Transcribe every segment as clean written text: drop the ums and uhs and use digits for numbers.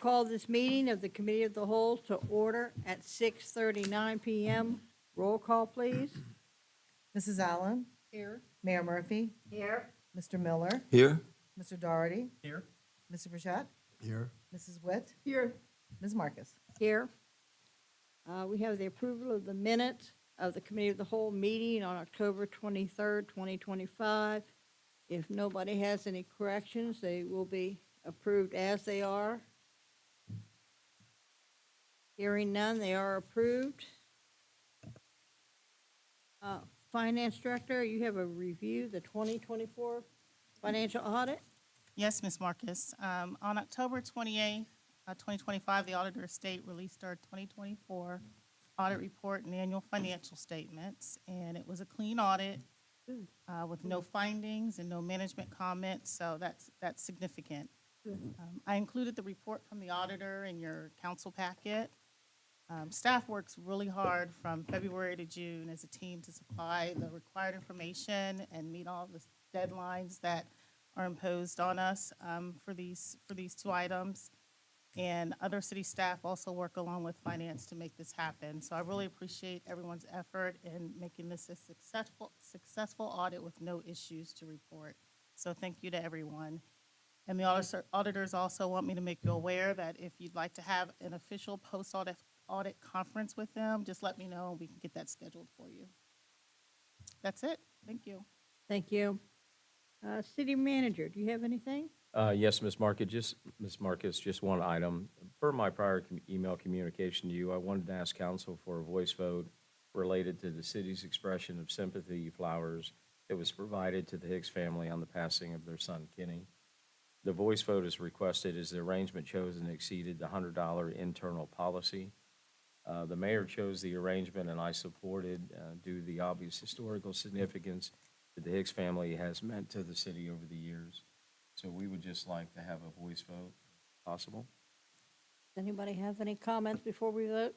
call this meeting of the Committee of the Whole to order at 6:39 PM. Roll call, please. Mrs. Allen? Here. Mayor Murphy? Here. Mr. Miller? Here. Mr. Doherty? Here. Mr. Burchett? Here. Mrs. Witt? Here. Ms. Marcus? Here. We have the approval of the minutes of the Committee of the Whole meeting on October 23rd, 2025. If nobody has any corrections, they will be approved as they are. Hearing none, they are approved. Finance Director, you have a review, the 2024 financial audit? Yes, Ms. Marcus. On October 28th, 2025, the Auditor of State released our 2024 audit report and annual financial statements, and it was a clean audit with no findings and no management comments, so that's significant. I included the report from the auditor in your council packet. Staff works really hard from February to June as a team to supply the required information and meet all the deadlines that are imposed on us for these two items. And other city staff also work along with finance to make this happen. So I really appreciate everyone's effort in making this a successful audit with no issues to report. So thank you to everyone. And the auditors also want me to make you aware that if you'd like to have an official post-audit conference with them, just let me know and we can get that scheduled for you. That's it. Thank you. Thank you. City Manager, do you have anything? Yes, Ms. Marcus, just one item. Per my prior email communication to you, I wanted to ask council for a voice vote related to the city's expression of sympathy flowers that was provided to the Hicks family on the passing of their son, Kenny. The voice vote is requested as the arrangement chosen exceeded the $100 internal policy. The mayor chose the arrangement, and I supported due to the obvious historical significance that the Hicks family has meant to the city over the years. So we would just like to have a voice vote, if possible. Does anybody have any comments before we vote?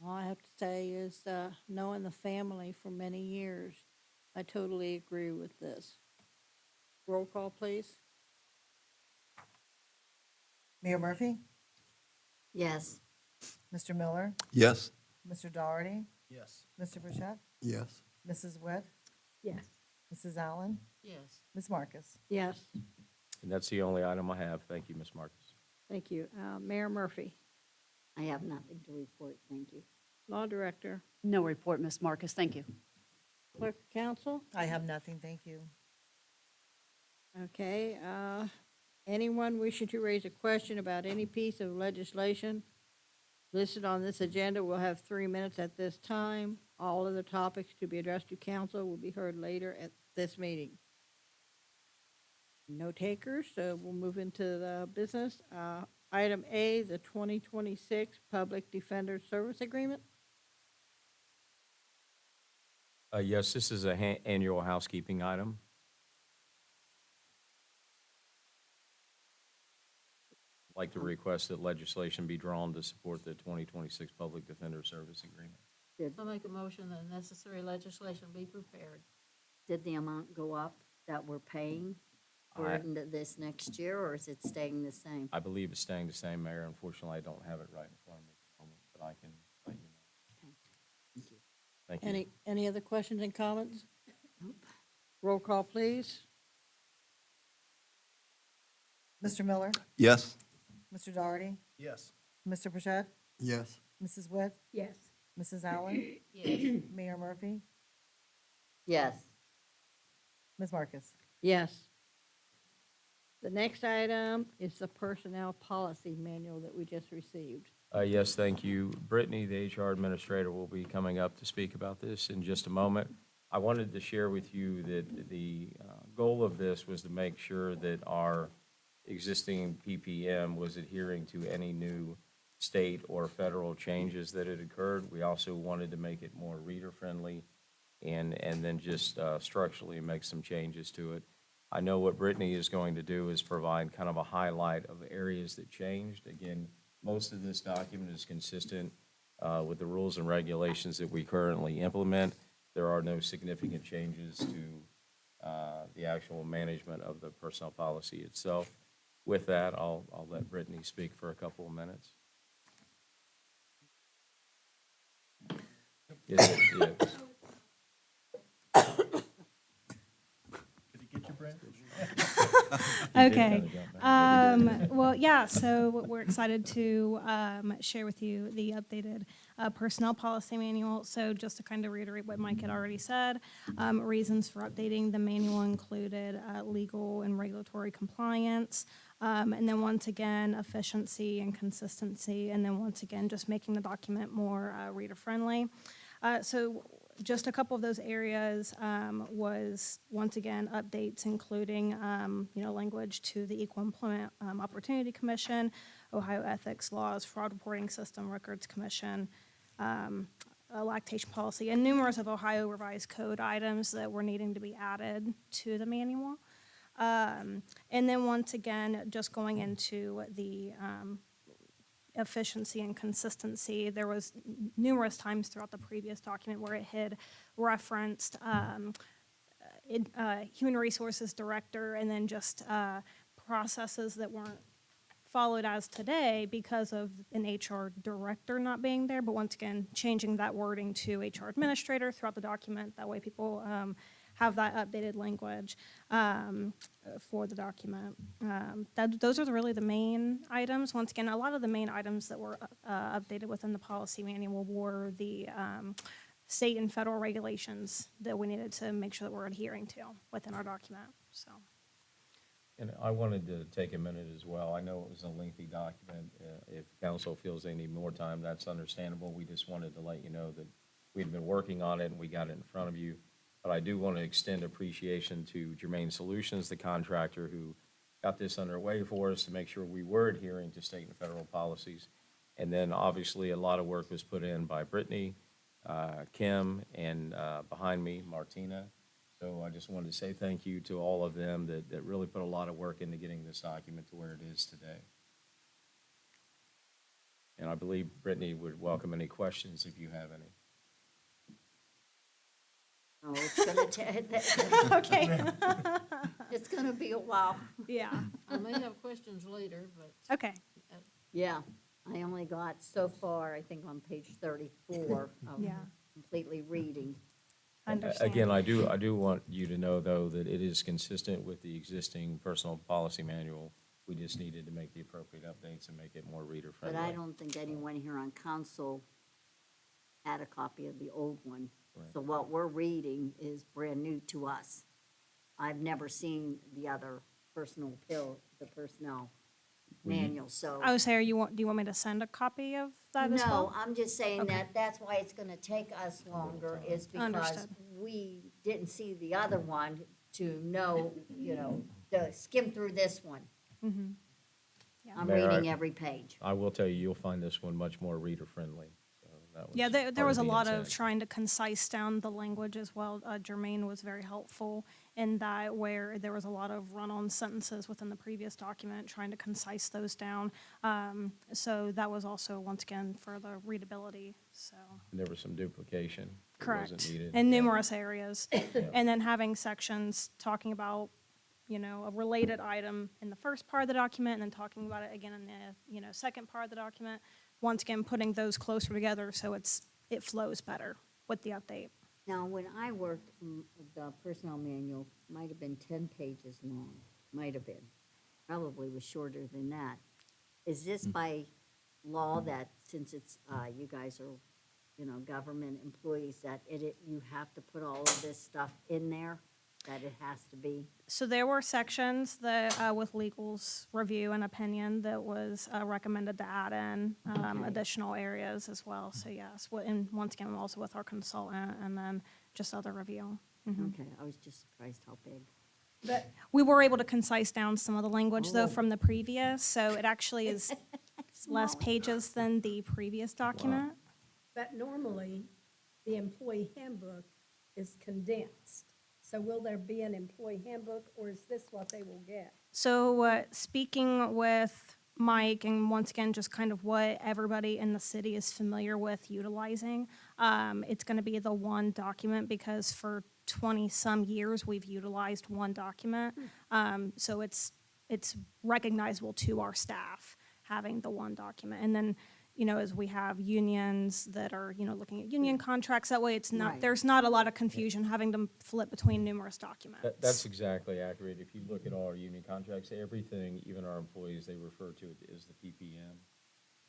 All I have to say is, knowing the family for many years, I totally agree with this. Roll call, please. Mayor Murphy? Yes. Mr. Miller? Yes. Mr. Doherty? Yes. Mr. Burchett? Yes. Mrs. Witt? Yes. Mrs. Allen? Yes. Ms. Marcus? Yes, And that's the only item I have. Thank you, Ms. Marcus. thank you. Mayor Murphy, I have nothing to report, thank you. Law Director, No report, Ms. Marcus, thank you. Clerk of Council. I have nothing, thank you. Okay, anyone wishing to raise a question about any piece of legislation listed on this agenda will have 3 minutes at this time. All other topics to be addressed to council will be heard later at this meeting. No takers, so we'll move into the business. Item A, the 2026 Public Defender Service Agreement. Yes, this is an annual housekeeping item. I'd like to request that legislation be drawn to support the 2026 Public Defender Service Agreement. I'll make a motion that necessary legislation be prepared. Did the amount go up that we're paying for I- this next year, or is it staying the same? I believe it's staying the same, Mayor. Unfortunately, I don't have it right in front of me at the moment, but I can let you know. Okay. Thank you. Thank you. Any other questions and comments? Nope. Roll call, please. Mr. Miller? Yes. Mr. Doherty? Yes. Mr. Burchett? Yes. Mrs. Witt? Yes. Mrs. Allen? Yes. Mayor Murphy? Yes. Ms. Marcus? Yes. The next item is the Personnel Policy Manual that we just received. Yes, thank you. Brittany, the HR Administrator, will be coming up to speak about this in just a moment. I wanted to share with you that the goal of this was to make sure that our existing PPM was adhering to any new state or federal changes that had occurred. We also wanted to make it more reader-friendly and then just structurally make some changes to it. I know what Brittany is going to do is provide kind of a highlight of areas that changed. Again, most of this document is consistent with the rules and regulations that we currently implement. There are no significant changes to the actual management of the personnel policy itself. With that, I'll let Brittany speak for a couple of minutes. Yes, yes. Okay. kinda jump back. Well, yeah, so we're excited to share with you the updated personnel policy manual. So just to kind of reiterate what Mike had already said, reasons for updating the manual included legal and regulatory compliance, and then once again, efficiency and consistency, and then once again, just making the document more reader-friendly. So just a couple of those areas was, once again, updates including, language to the Equal Employment Opportunity Commission, Ohio Ethics Laws, Fraud Reporting System Records Commission, a lactation policy, and numerous of Ohio revised code items that were needing to be added to the manual. And then once again, just going into the efficiency and consistency. There was numerous times throughout the previous document where it had referenced human resources director and then just processes that weren't followed as today because of an HR director not being there. But once again, changing that wording to HR administrator throughout the document. That way people have that updated language for the document. Those are really the main items. Once again, a lot of the main items that were updated within the policy manual were the state and federal regulations that we needed to make sure that we're adhering to within our document, so. And I wanted to take a minute as well. I know it was a lengthy document. If council feels they need more time, that's understandable. We just wanted to let you know that we'd been working on it and we got it in front of you. But I do want to extend appreciation to Germain Solutions, the contractor who got this underway for us to make sure we were adhering to state and federal policies. And then obviously a lot of work was put in by Brittany, Kim, and behind me, Martina. So I just wanted to say thank you to all of them that really put a lot of work into getting this document to where it is today. And I believe Brittany would welcome any questions if you have any. Oh, it's gonna Okay, it's gonna be a while. yeah, I may have questions later, but okay. Yeah, I only got so far, I think on page 34 of Yeah. completely reading. Understand. Again, I do want you to know, though, that it is consistent with the existing personal policy manual. We just needed to make the appropriate updates and make it more But reader-friendly. I don't think anyone here on council had a copy of the old one. Right. So what we're reading is brand new to us. I've never seen the other personnel manual, so. I would say, do you want me to send a copy of that as No, well? I'm just saying Okay. that that's why it's gonna take us longer, is because Understood. we didn't see the other one to know, to skim through this one. Mm-hmm. Yeah. I'm Mayor, reading every page. I will tell you, you'll find this one much more reader-friendly. So that was Yeah, there part was a the lot of intent. trying to concise down the language as well. Jermaine was very helpful in that, where there was a lot of run-on sentences within the previous document, trying to concise those down. So that was also, once again, for the readability, so. There was some duplication. that Correct. wasn't needed. In Yeah. numerous areas. And then having sections talking about, a related item in the first part of the document, and then talking about it again in the, second part of the document. Once again, putting those closer together so it flows better with the update. Now, when I worked, the personnel manual might have been 10 pages long, might have been. Probably was shorter than that. Is this by law that, since it's, you guys are, government employees, that you have to put all of this stuff in there? That it has to be? So there were sections that, with legal's review and opinion, that was recommended to add in Okay. additional areas as well. So yes, and once again, also with our consultant, and then just other review. Okay, I was just surprised how big. but We were able to concise down some of the language, though, Oh. from the previous, so it actually is less pages than the previous document. But normally, the employee handbook is condensed. So will there be an employee handbook, or is this what they will get? So speaking with Mike, and once again, just kind of what everybody in the city is familiar with utilizing, it's going to be the one document, because for 20-some years, we've utilized one document. So it's it's recognizable to our staff having the one document. And then, as we have unions that are, looking at union contracts, that way it's not, Right. there's not a lot of confusion having to flip between numerous documents. That's exactly accurate. If you look at all our union contracts, everything, even our employees, they refer to it as the PPM.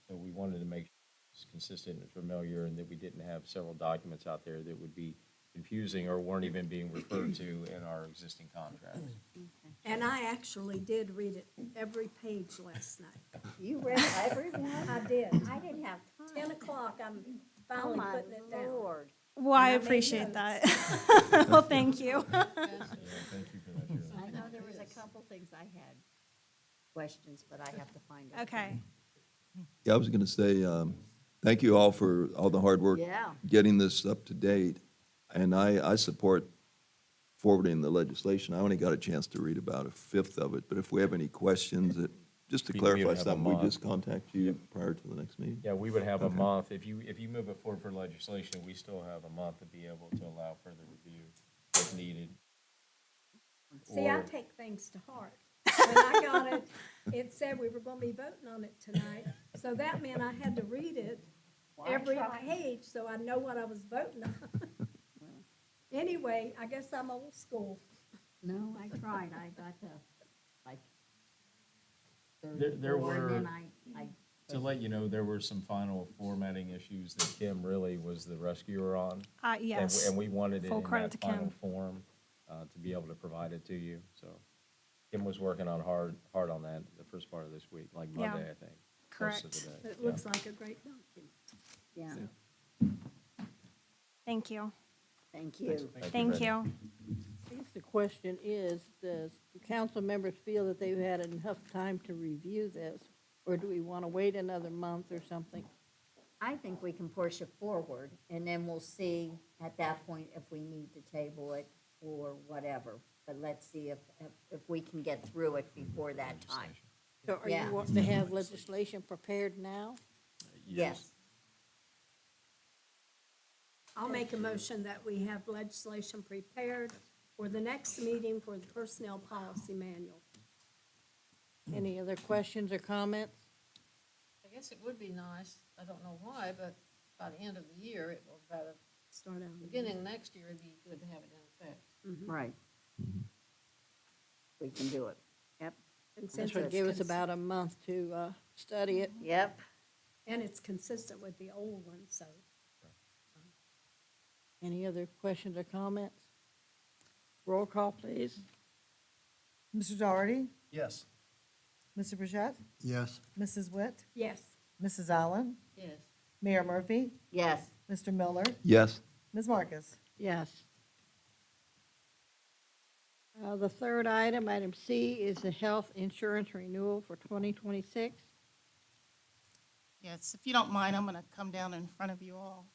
So we wanted to make sure it's consistent and familiar, and that we didn't have several documents out there that would be confusing or weren't even being referred to in our existing contracts. And I actually did read it every page last night. You read everyone? I did. I didn't have time. 10 o'clock, I'm Oh, finally my putting it down. Lord. Well, I And I made appreciate notes. that. Well, thank you. Yeah, thank you for that, Shirley. I know there was a couple things I had questions, but I have to find out. Okay. Yeah, I was going to say, thank you all for all the hard work Yeah. getting this up to date. And I support forwarding the legislation. I only got a chance to read about a fifth of it, but if we have any questions, just to We clarify have a something, we month. just contact you prior to the next meeting. Yeah, we would have a month. If you move it forward for legislation, we still have a month to be able to allow further review if needed. See, I Or- take things to heart. When I got it, it said we were gonna be voting on it tonight, so that meant I had to read it every page, so I know what I was voting on. Anyway, I guess I'm old school. No, I tried. I got to, like, There 34, and then were- I To let you know, there were some final formatting issues that Kim really was the rescuer on. Yes. And we wanted it Full in credit that to final Kim. form to be able to provide it to you. So Kim was working on hard on that the first part of this week, like Yeah. Monday, I think. most of Correct. the day. It looks like a great document. yeah, Thank you. thank you. Thank Brittany. you. I guess the question is, does the council members feel that they've had enough time to review this? Or do we want to wait another month or something? I think we can push it forward, and then we'll see at that point if we need to table it or whatever. But let's see if we can get through it before that time. So are Yeah. you wanting to have legislation prepared now? Yes. I'll make a motion that we have legislation prepared for the next meeting for the Personnel Policy Manual. Any other questions or comments? I guess it would be nice, I don't know why, but by the end of the year, it will, by the Start out. beginning of next year, it'd be good to have it in effect. Right. We can do it. Yep. And This since would it's give us cons- about a month to study it. Yep. And it's consistent with the old one, so. Any other questions or comments? Roll call, please. Mr. Dougherty? Yes. Mr. Burchett? Yes. Mrs. Witt? Yes, Mrs. Allen? Yes. Mayor Murphy? Yes. Mr. Miller? Yes. Ms. Marcus? Yes. The third item, item C, is the health insurance renewal for 2026. Yes, if you don't mind, I'm going to come down in front of you all.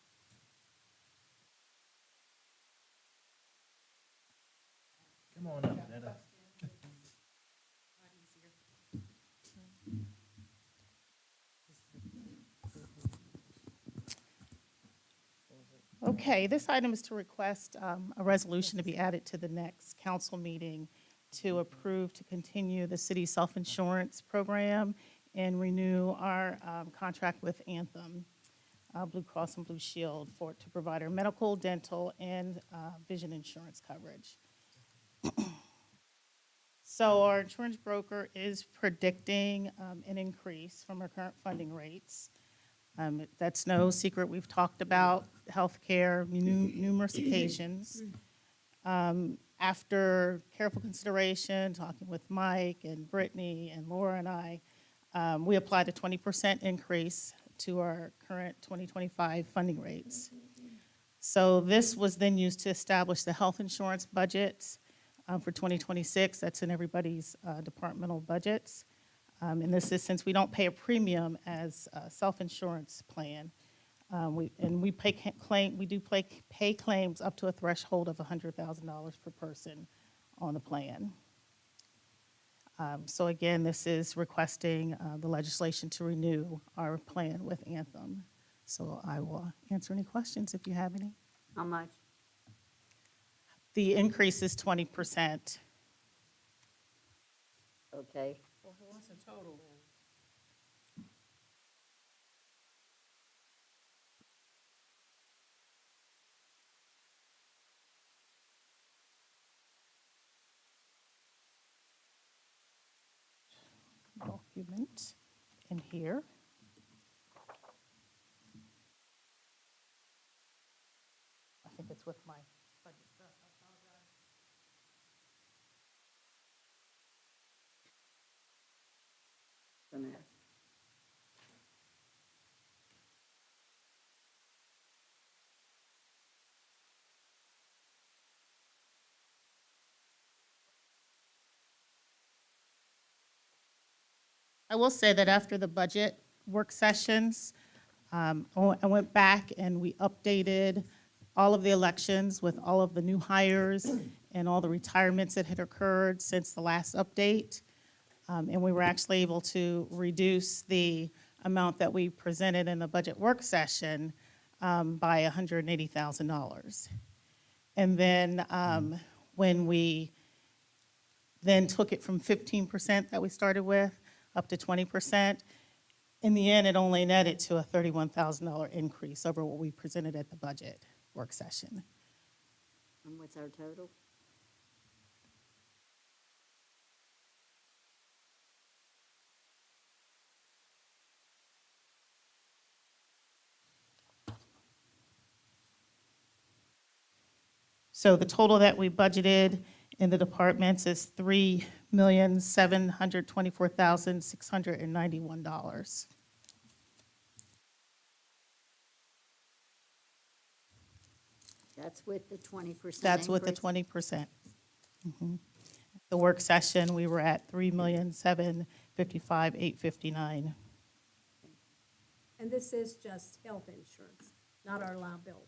Come on up, Netta. Okay, this item is to request a resolution to be added to the next council meeting to approve to continue the city self-insurance program and renew our contract with Anthem, Blue Cross and Blue Shield, to provide our medical, dental, and vision insurance coverage. So our insurance broker is predicting an increase from our current funding rates. That's no secret. We've talked about healthcare numerous occasions. After careful consideration, talking with Mike and Brittany and Laura and I, we applied a 20% increase to our current 2025 funding rates. So this was then used to establish the health insurance budgets for 2026. That's in everybody's departmental budgets. And this is since we don't pay a premium as a self-insurance plan. We do pay claims up to a threshold of $100,000 per person on the plan. So again, this is requesting the legislation to renew our plan with Anthem. So I will answer any questions if you have any. How much? The increase is 20%. okay? Well, what's the total then? Document in here. I think it's with my budget stuff. I apologize. Gonna ask. I will say that after the budget work sessions, I went back and we updated all of the elections with all of the new hires and all the retirements that had occurred since the last update. And we were actually able to reduce the amount that we presented in the budget work session by $180,000. And then when we then took it from 15% that we started with up to 20%, in the end, it only netted to a $31,000 increase over what we presented at the budget work session. And what's our total? So the total that we budgeted in the departments is $3,724,691. That's with the 20% That's with the increase? 20%. The work session, we were at $3,755,859. And this is just health insurance, not our liability.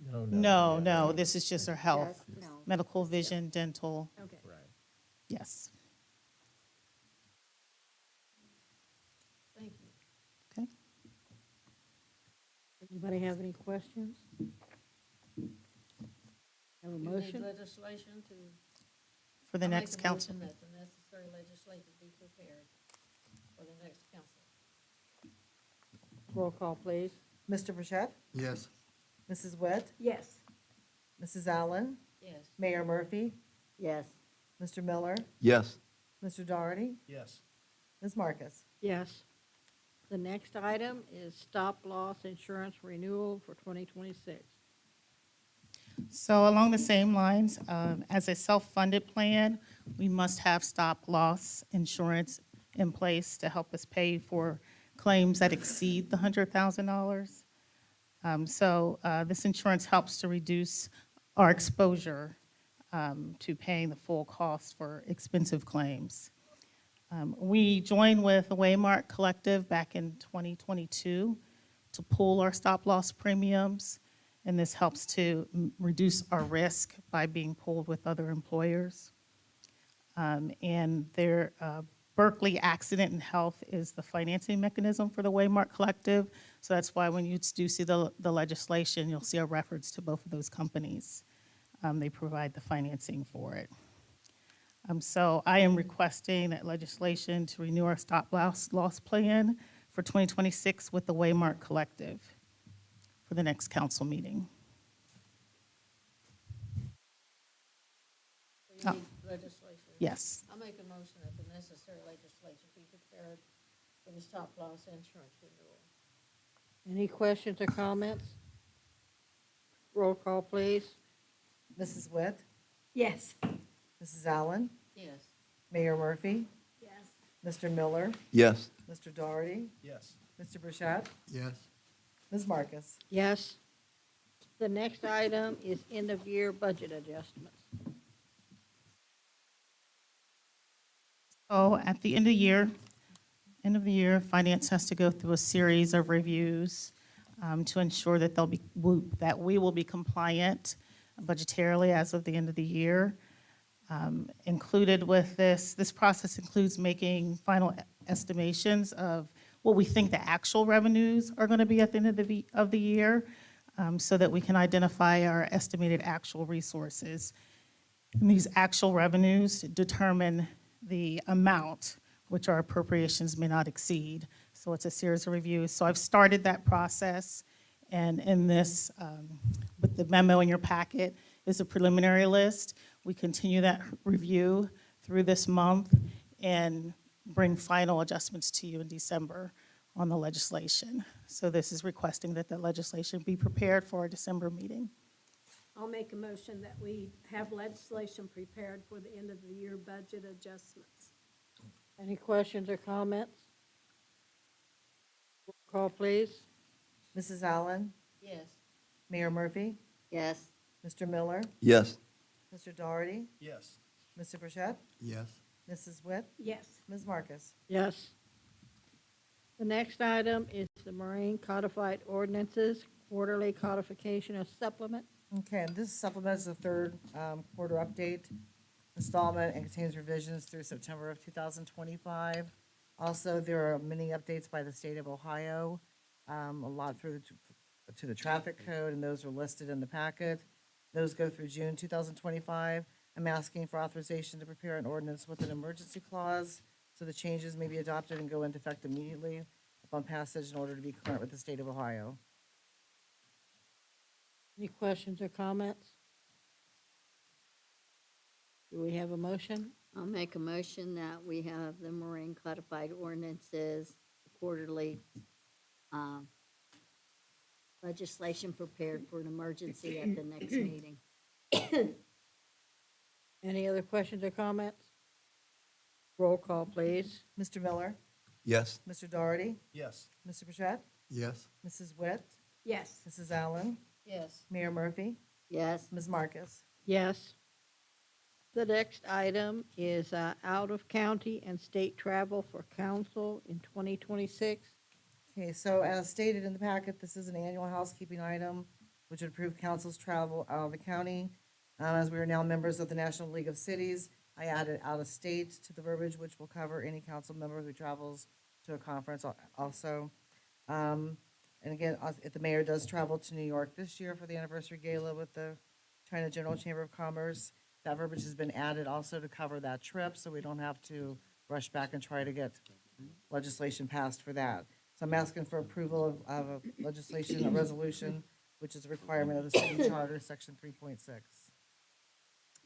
No, this is just our health, Just health. medical, vision, dental, Okay. Right. yes. Thank you. Okay. Anybody have any questions? Have a You need motion? legislation to. For the I make next a council. motion that the necessary legislation be prepared for the next council. Roll call, please. Mr. Burchett? Yes. Mrs. Witt? Yes. Mrs. Allen? Yes. Mayor Murphy? Yes. Mr. Miller? Yes. Mr. Doherty? Yes. Ms. Marcus? Yes. The next item is stop-loss insurance renewal for 2026. So along the same lines, as a self-funded plan, we must have stop-loss insurance in place to help us pay for claims that exceed the $100,000. So this insurance helps to reduce our exposure to paying the full cost for expensive claims. We joined with the Waymark Collective back in 2022 to pool our stop-loss premiums, and this helps to reduce our risk by being pooled with other employers. And their Berkeley Accident and Health is the financing mechanism for the Waymark Collective, so that's why when you do see the legislation, you'll see a reference to both of those companies. They provide the financing for it. So I am requesting that legislation to renew our stop-loss plan for 2026 with the Waymark Collective for the next council meeting. So you need legislation. Yes. I make a motion that the necessary legislation be prepared for the stop-loss insurance renewal. Any questions or comments? Roll call, please. Mrs. Witt? Yes. Mrs. Allen? Yes. Mayor Murphy? Yes. Mr. Miller? Yes. Mr. Doherty? Yes. Mr. Burchett? Yes. Ms. Marcus? Yes. The next item is end-of-year budget adjustments. So at the end of the year, finance has to go through a series of reviews to ensure that that we will be compliant budgetarily as of the end of the year. Included with this process includes making final estimations of what we think the actual revenues are going to be at the end of the year, so that we can identify our estimated actual resources. And these actual revenues determine the amount, which our appropriations may not exceed. So it's a series of reviews. So I've started that process, and in this, with the memo in your packet, is a preliminary list. We continue that review through this month and bring final adjustments to you in December on the legislation. So this is requesting that the legislation be prepared for a December meeting. I'll make a motion that we have legislation prepared for the end of the year budget adjustments. Any questions or comments? Roll call, please. Mrs. Allen, Yes. Mayor Murphy, Yes, Mr. Miller, Yes. Mr. Doherty, Yes. Mr. Burchett, Yes. Mrs. Witt, Yes, Ms. Marcus. Yes. The next item is the Marine Codified Ordinances Quarterly Codification of Supplement. Okay, and this supplements the third quarter update installment and contains revisions through September of 2025. Also, there are many updates by the state of Ohio, a lot to the traffic code, and those are listed in the packet. Those go through June 2025. I'm asking for authorization to prepare an ordinance with an emergency clause so the changes may be adopted and go into effect immediately upon passage in order to be current with the state of Ohio. Any questions or comments? Do we have a motion? I'll make a motion that we have the Marine Codified Ordinances quarterly legislation prepared for an emergency at the next meeting. Any other questions or comments? Roll call, please. Mr. Miller, Yes. Mr. Doherty, Yes. Mr. Burchett, Yes. Mrs. Witt, yes, Mrs. Allen, Yes. Mayor Murphy, Yes, Ms. Marcus. Yes. The next item is out-of-county and state travel for council in 2026. Okay, so as stated in the packet, this is an annual housekeeping item which would approve council's travel out of the county. As we are now members of the National League of Cities, I added out of state to the verbiage, which will cover any council member who travels to a conference also. And again, if the mayor does travel to New York this year for the anniversary gala with the China General Chamber of Commerce, that verbiage has been added also to cover that trip, so we don't have to rush back and try to get legislation passed for that. So I'm asking for approval of a legislation, a resolution, which is a requirement of the city charter, section 3.6.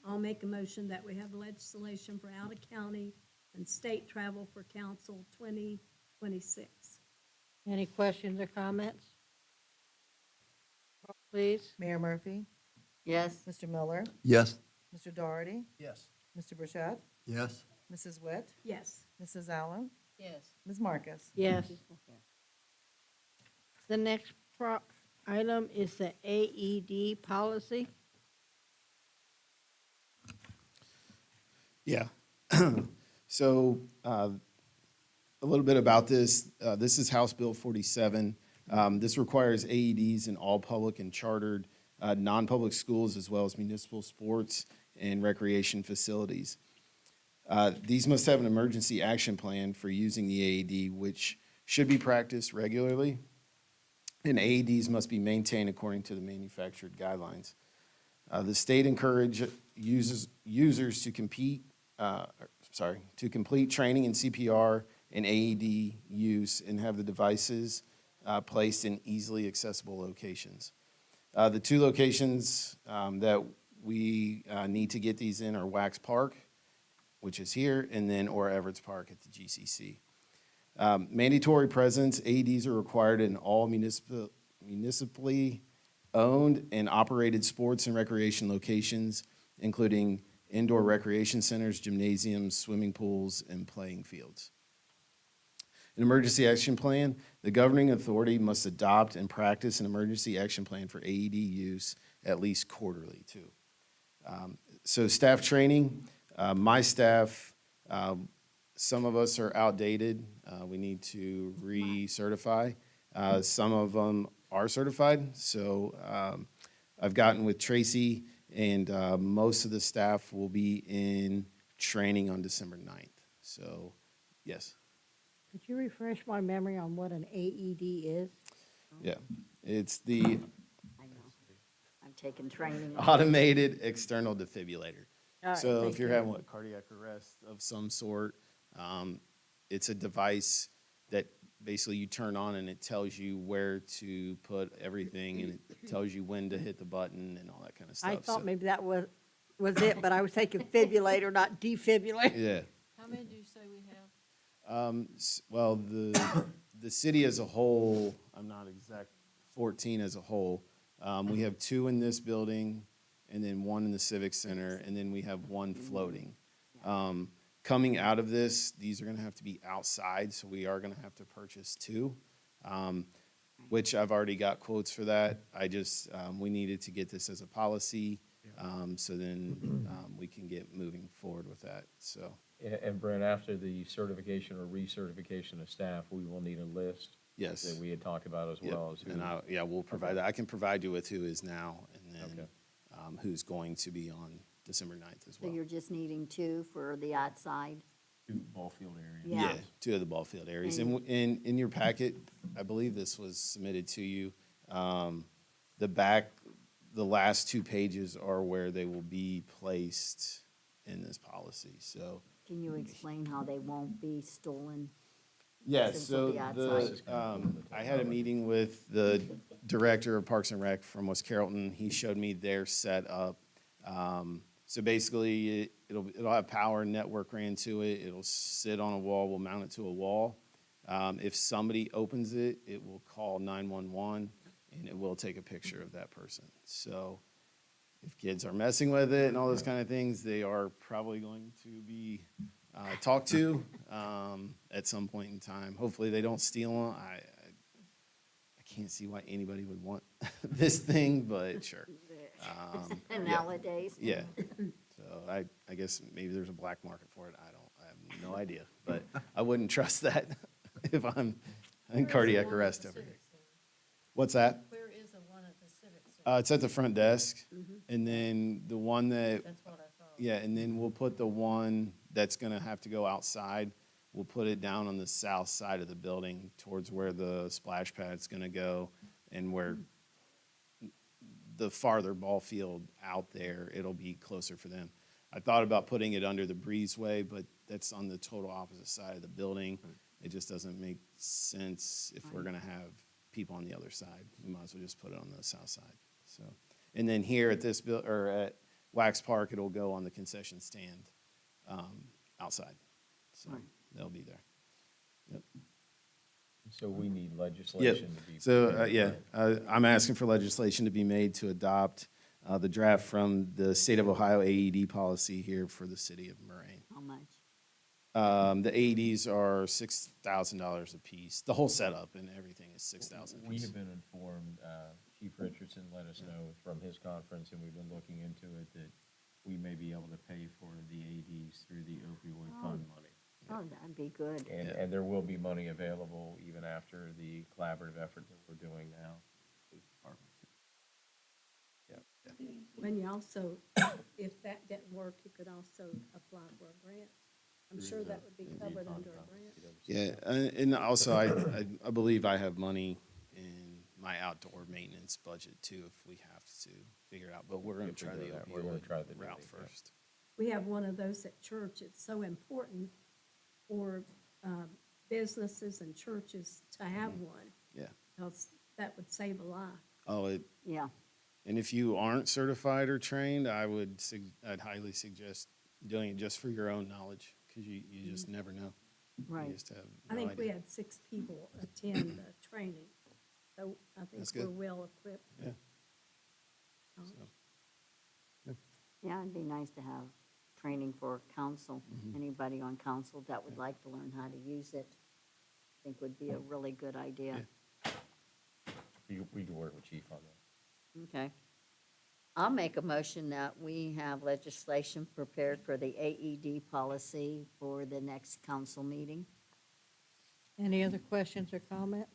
I'll make a motion that we have legislation for out-of-county and state travel for council 2026. Any questions or comments? Call, please. Mayor Murphy, yes, Mr. Miller, Yes. Mr. Doherty, Yes. Mr. Burchett, Yes. Mrs. Witt, Yes, Mrs. Allen, Yes. Ms. Marcus. Yes. The next item is the AED policy. Yeah. So a little bit about this. This is House Bill 47. This requires AEDs in all public and chartered non-public schools as well as municipal sports and recreation facilities. These must have an emergency action plan for using the AED, which should be practiced regularly. And AEDs must be maintained according to the manufactured guidelines. The state encourage users to complete training in CPR and AED use and have the devices placed in easily accessible locations. The two locations that we need to get these in are Wax Park, which is here, and then or Everett's Park at the GCC. Mandatory presence, AEDs are required in all municipally owned and operated sports and recreation locations, including indoor recreation centers, gymnasiums, swimming pools, and playing fields. An emergency action plan, the governing authority must adopt and practice an emergency action plan for AED use at least quarterly, too. So staff training, my staff, some of us are outdated. We need to recertify. Some of them are certified. So I've gotten with Tracy, and most of the staff will be in training on December 9th. So, yes. Could you refresh my memory on what an AED is? Yeah. It's the I know. I'm taking training. automated external defibrillator. All right, So thank if you're you. having what, cardiac arrest of some sort, it's a device that basically you turn on and it tells you where to put everything and it tells you when to hit the button and all that kind of stuff. I thought So- maybe that was it, but I was thinking fibrillator, not defibrillator. Yeah. How many do you say we have? Well, the city as a whole, I'm not exact, 14 as a whole. We have 2 in this building, and then 1 in the Civic Center, and then we have 1 floating. Coming out of this, these are gonna have to be outside, so we are gonna have to purchase 2, which I've already got quotes for that. I just, we needed to get this as a policy, so then we can get moving forward with that, so. And Brent, after the certification or recertification of staff, we will need a list Yes. that we had talked about as Yep. well as who. And we'll provide that. I can provide you with who is now and then Okay. who's going to be on December 9th as So well. you're just needing 2 for the outside? Two ball field areas. Yeah. 2 of the ball field areas. And in your packet, I believe this was submitted to you. The last 2 pages are where they will be placed in this policy, so. Can you explain how they won't be stolen? Yeah, Since so they'll be I had a meeting with the director of Parks and Rec from West Carrollton. He showed me their setup. So basically, it'll have power, network ran to it. It'll sit on a wall. We'll mount it to a wall. If somebody opens it, it will call 911 and it will take a picture of that person. So if kids are messing with it and all those kind of things, they are probably going to be talked to at some point in time. Hopefully, they don't steal them. I can't see why anybody would want this thing, but sure. Nowadays? Yeah. So I guess maybe there's a black market for it. I have no idea, but I wouldn't trust that if I'm in cardiac arrest over here. What's that? Where is the one at the Civic Center? It's at the front desk, and then the one that, That's what I thought. yeah, and then we'll put the one that's gonna have to go outside, we'll put it down on the south side of the building towards where the splash pad's gonna go and where the farther ball field out there, it'll be closer for them. I thought about putting it under the breezeway, but that's on the total opposite side of the building. It just doesn't make sense if we're gonna have people on the other side. We might as well just put it on the south side, so. And then here at this or at Wax Park, it'll go on the concession stand, outside. So they'll be there. Yep. So we need legislation to be. So, I'm asking for legislation to be made to adopt the draft from the State of Ohio AED policy here for the city of Moraine. How much? The AEDs are $6,000 a piece. The whole setup and everything is $6,000 a We piece. have been informed, Chief Richardson let us know from his conference, and we've been looking into it, that we may be able to pay for the AEDs through the opioid fund money. Oh, that'd be good. And there will be money available even after the collaborative effort that we're doing now. Police department. When you also, if that didn't work, you could also apply for a grant. I'm sure that would be covered under a grant. Yeah, and also I believe I have money in my outdoor maintenance budget too, if we have to figure it out. But we're gonna If we try do the that, we're gonna try the opioid route DD, yeah. first. We have one of those at church. It's so important for businesses and churches to have one, Yeah. because that would save a life. Oh, Yeah, and if you aren't certified or trained, I'd highly suggest doing it just for your own knowledge, because you just never know. You right. just have I no think we idea. had 6 people attend the training, so I think That's we're good. well equipped. Yeah. Um, So, Yeah, it'd be nice to have training for council. Anybody on council that would like to learn how to use it, I think would be a really good idea. We can work with Chief on that. Okay. I'll make a motion that we have legislation prepared for the AED policy for the next council meeting. Any other questions or comments?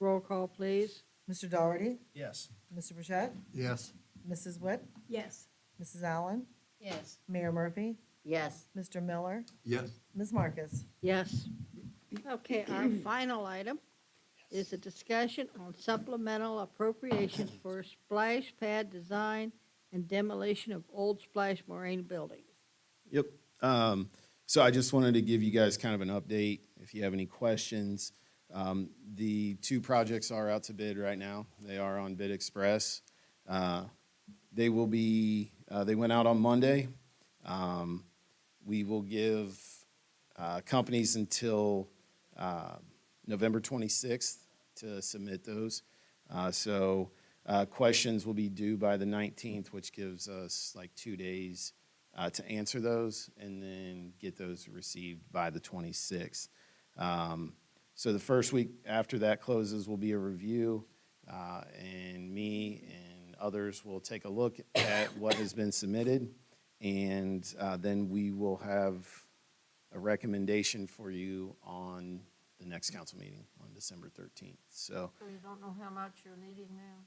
Roll call, please. Mr. Dougherty? Yes. Mr. Burchett? Yes. Mrs. Witt? Yes, Mrs. Allen? Yes. Mayor Murphy? Yes, Mr. Miller? Yes. Ms. Marcus? Yes. Okay, our final item is a discussion on supplemental appropriations for splash pad design and demolition of Old Splash Moraine buildings. Yep. So I just wanted to give you guys kind of an update. If you have any questions, the two projects are out to bid right now. They are on Bid Express. They will be, they went out on Monday. We will give companies until November 26th to submit those. So questions will be due by the 19th, which gives us like 2 days to answer those and then get those received by the 26th. So the first week after that closes will be a review, and me and others will take a look at what has been submitted, and then we will have a recommendation for you on the next council meeting on December 13th. So, So you don't know how much you're needing now?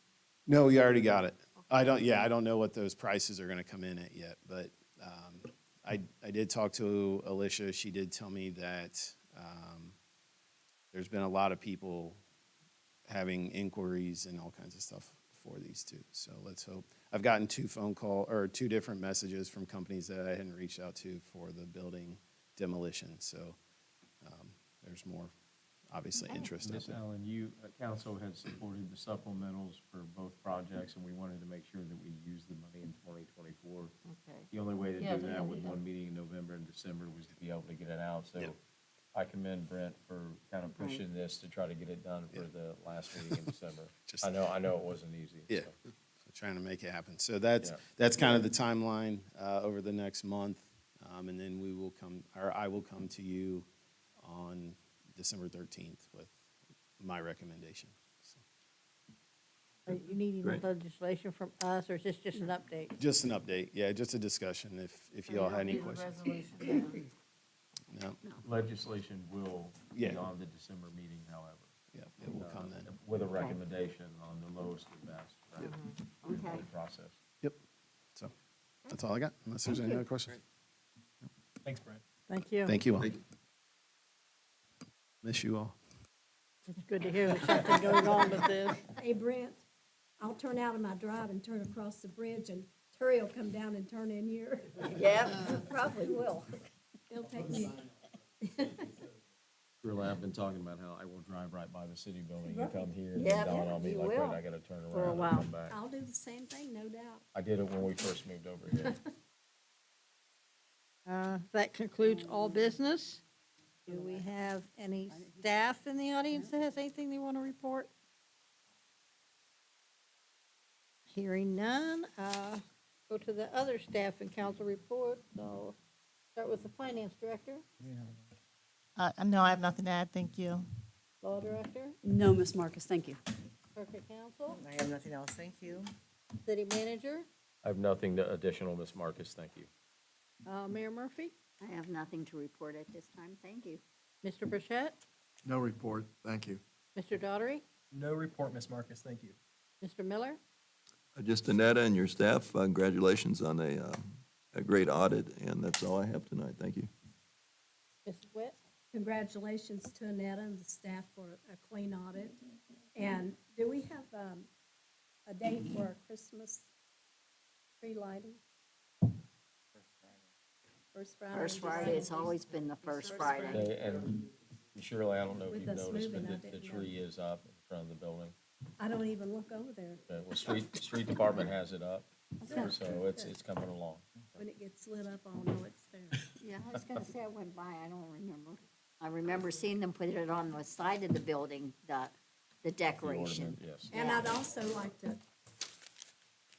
no, we already got it. I don't know what those prices are gonna come in at yet, but I did talk to Alicia. She did tell me that there's been a lot of people having inquiries and all kinds of stuff for these two. So let's hope. I've gotten two different messages from companies that I hadn't reached out to for the building demolition. So there's more, obviously, interest out Ms. there. Allen, you, council has supported the supplementals for both projects, and we wanted to make sure that we used the money in 2024. Okay. The only way to Yeah, do yeah, that with yeah. one meeting in November and December was to be able to get it out. So Yep. I commend Brent for kind of pushing this to try to get it done for the last meeting in December. Just- I know it wasn't easy. Yeah, so. so trying to make it happen. So that's Yeah. kind of the timeline over the next month, and then I will come to you on December 13th with my recommendation. So, Are you needing Great. legislation from us, or is this just an update? just an update, yeah, just a discussion. If So you all don't had any need a questions. resolution now. No, Legislation will be Yeah. on the December meeting, however. yeah, it will come then. With a recommendation on the lowest and best, right? Okay. Process. Yep. So that's all I got, unless there's any other questions. Thanks, Brent. Thank you. Thank you all. Thank you. Miss you all. It's good to hear there's something going on with this. Hey Brent, I'll turn out of my drive and turn across the bridge and Terry will come down and turn in here. Yeah, probably will. It'll take me, Really, I've been talking about how I will drive right by the city building and come here and Yeah, then dawn on me you like, wait, will. I gotta turn For a around while. and come back. I'll do the same thing, no doubt. I did it when we first moved over here. That concludes all business. Do we have any staff in the audience that has anything they want to report? Hearing none, go to the other staff and council report. So start with the finance director, No, I have nothing to add. Thank you. law director, No, Ms. Marcus, thank you. clerk of council, I have nothing else, thank you. city manager, I have nothing additional, Ms. Marcus, thank you. Mayor Murphy, I have nothing to report at this time, thank you. Mr. Burchett, No report, thank you. Mr. Daughtery, No report, Ms. Marcus, thank you. Mr. Miller, Just Annetta and your staff, congratulations on a great audit, and that's all I have tonight, thank you. Mrs. Witt, Congratulations to Annetta and the staff for a clean audit. And do we have a date for our Christmas tree lighting? First Friday. in First Friday, it's December. always been the first First Friday. Okay, and Shirley, I don't know if With you've us noticed, but moving, I the didn't know. tree is up in front of the building. I don't even look over there. Okay, well, street department has it up, Okay. so it's coming along. When it gets lit up, I'll know it's there. Yeah, I was gonna say I went by, I don't remember. I remember seeing them put it on the side of the building, the The decoration. ornament, yes. And I'd also like to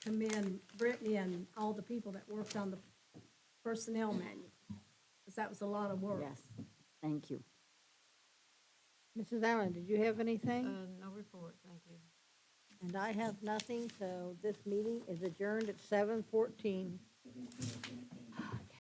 commend Brittany and all the people that worked on the personnel manual, because that was a lot of work. Yes, thank you. Mrs. Allen, did you have anything? No report, thank you. And I have nothing, so this meeting is adjourned at 7:14.